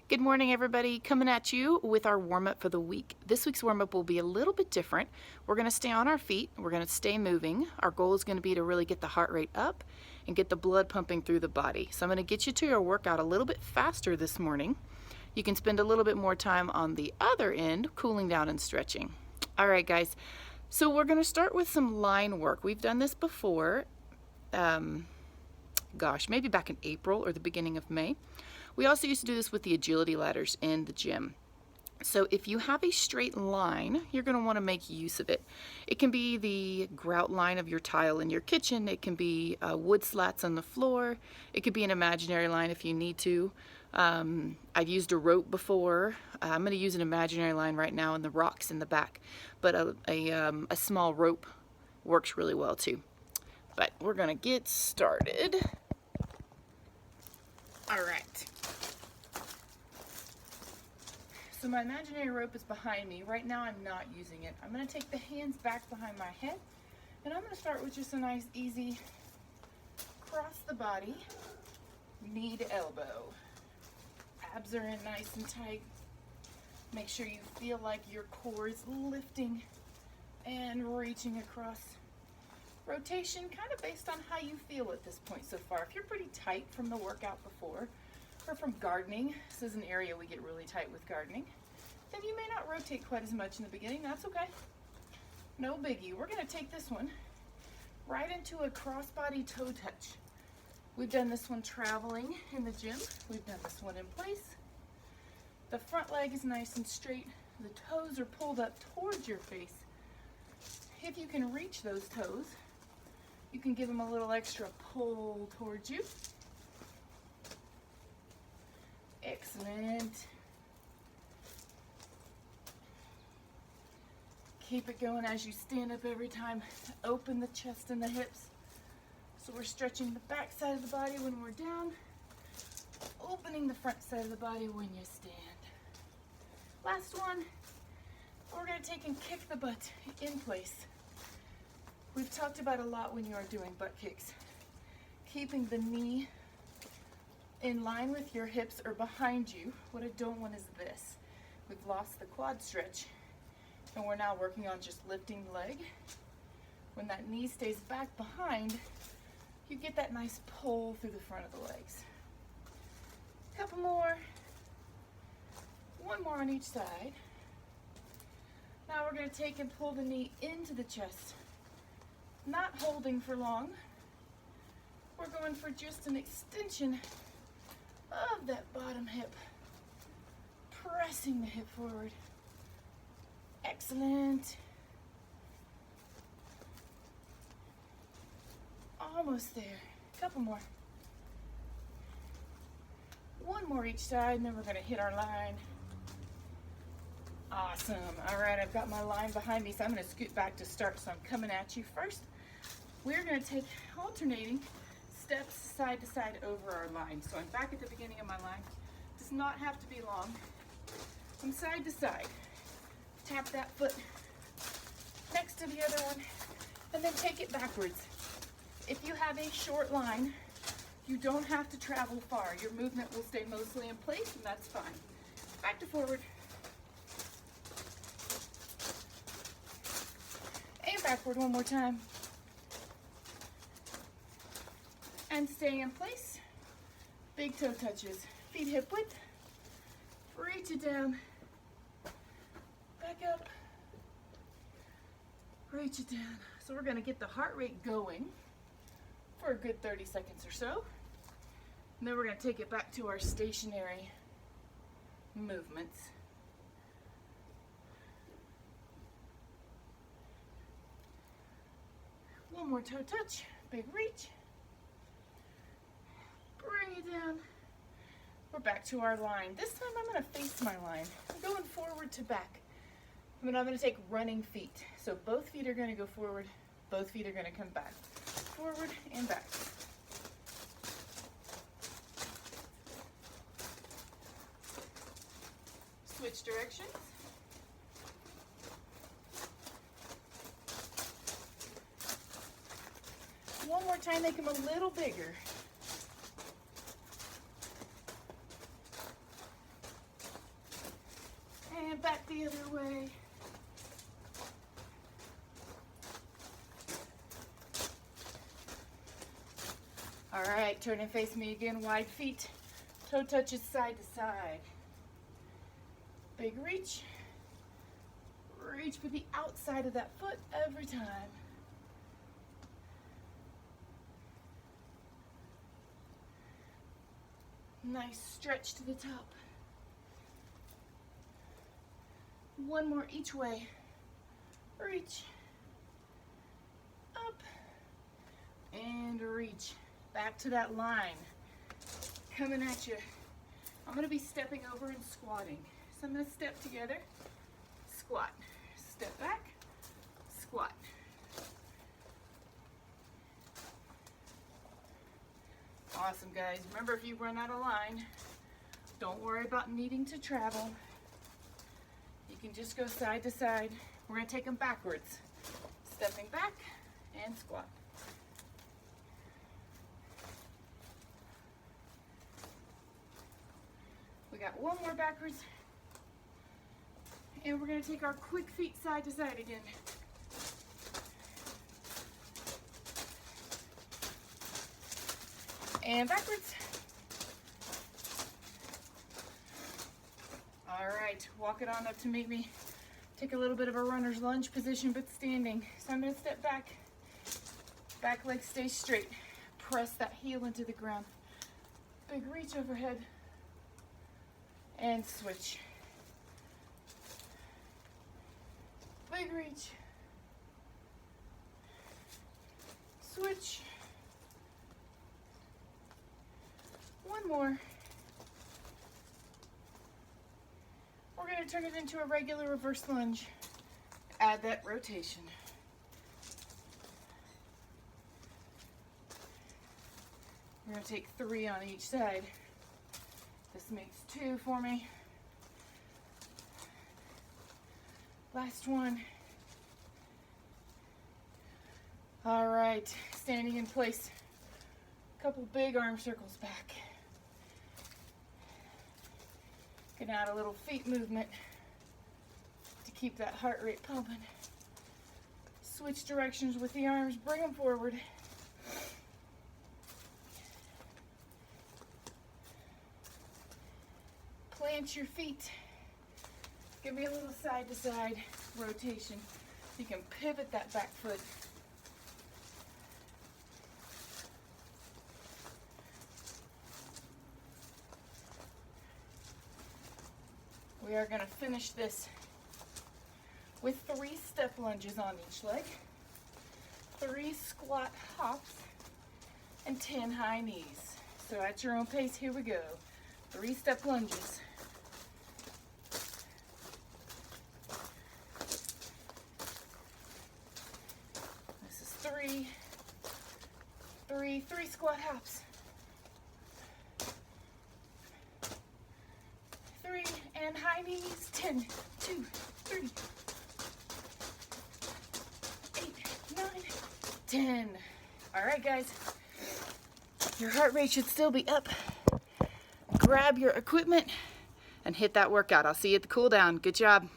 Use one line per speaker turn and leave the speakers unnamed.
Good morning, everybody. Coming at you with our warm-up for the week. This week's warm-up will be a little bit different. We're going to stay on our feet. We're going to stay moving. Our goal is going to be to really get the heart rate up and get the blood pumping through the body. So I'm going to get you to your workout a little bit faster this morning. You can spend a little bit more time on the other end, cooling down and stretching. All right, guys. So we're going to start with some line work. We've done this before. Maybe back in April or the beginning of May. We also used to do this with the agility ladders in the gym. So if you have a straight line, you're going to want to make use of it. It can be the grout line of your tile in your kitchen. It can be wood slats on the floor. It could be an imaginary line if you need to. I've used a rope before. I'm going to use an imaginary line right now in the rocks in the back. But a small rope works really well too. But we're going to get started. All right. So my imaginary rope is behind me. Right now I'm not using it. I'm going to take the hands back behind my head, and I'm going to start with just a nice easy cross the body, knee to elbow. Abs are in nice and tight. Make sure you feel like your core is lifting and reaching across. Rotation kind of based on how you feel at this point so far. If you're pretty tight from the workout before, or from gardening, this is an area we get really tight with gardening, then you may not rotate quite as much in the beginning. That's okay. No biggie. We're going to take this one right into a crossbody toe touch. We've done this one traveling in the gym. We've done this one in place. The front leg is nice and straight. The toes are pulled up towards your face. If you can reach those toes, you can give them a little extra pull towards you. Excellent. Keep it going as you stand up every time. Open the chest and the hips. So we're stretching the back side of the body when we're down, opening the front side of the body when you stand. Last one. We're going to take and kick the butt in place. We've talked about a lot when you are doing butt kicks. Keeping the knee in line with your hips or behind you. What I don't want is this. We've lost the quad stretch, and we're now working on just lifting the leg. When that knee stays back behind, you get that nice pull through the front of the legs. Couple more. One more on each side. Now we're going to take and pull the knee into the chest. Not holding for long. We're going for just an extension of that bottom hip. Pressing the hip forward. Excellent. Almost there. Couple more. One more each side, and then we're going to hit our line. Awesome. All right, I've got my line behind me, so I'm going to scoot back to start. So I'm coming at you first. We're going to take alternating steps side to side over our line. So I'm back at the beginning of my line. Does not have to be long. From side to side. Tap that foot next to the other one, and then take it backwards. If you have a short line, you don't have to travel far. Your movement will stay mostly in place, and that's fine. Back to forward. And backward one more time. And stay in place. Big toe touches. Feet hip width. Reach it down. Back up. Reach it down. So we're going to get the heart rate going for a good 30 seconds or so. And then we're going to take it back to our stationary movements. One more toe touch. Big reach. Bring it down. We're back to our line. This time I'm going to face my line. I'm going forward to back. I'm going to take running feet. So both feet are going to go forward. Both feet are going to come back. Forward and back. Switch directions. One more time, make them a little bigger. the other way. All right, turn and face me again, wide feet, toe touches side to side. Big reach. Reach for the outside of that foot every time. Nice stretch to the top. One more each way. Reach. Up. And reach. Back to that line. Coming at you. I'm going to be stepping over and squatting. So I'm going to step together, squat. Step back, squat. Awesome, guys. Remember, if you run out of line, don't worry about needing to travel. You can just go side to side. We're going to take them backwards. Stepping back and squat. We got one more backwards. And we're going to take our quick feet side to side again. And backwards. All right, walk it on up to meet me. Take a little bit of a runner's lunge position, but standing. So I'm going to step back. Back leg stays straight. Press that heel into the ground. Big reach overhead. And switch. Big reach. Switch. One more. We're going to turn it into a regular reverse lunge. Add that rotation. We're going to take 3 on each side. This makes 2 for me. Last one. All right, standing in place. A couple big arm circles back. Gonna add a little feet movement to keep that heart rate pumping. Switch directions with the arms, bring them forward. Plant your feet. Give me a little side to side rotation. You can pivot that back foot. We are going to finish this with 3 step lunges on each leg, 3 squat hops, and 10 high knees. So at your own pace, here we go. 3 step lunges. This is 3 squat hops. 3 and high knees. 10, 2, 3, 8, 9, 10. All right, guys. Your heart rate should still be up. Grab your equipment and hit that workout. I'll see you at the cool down. Good job.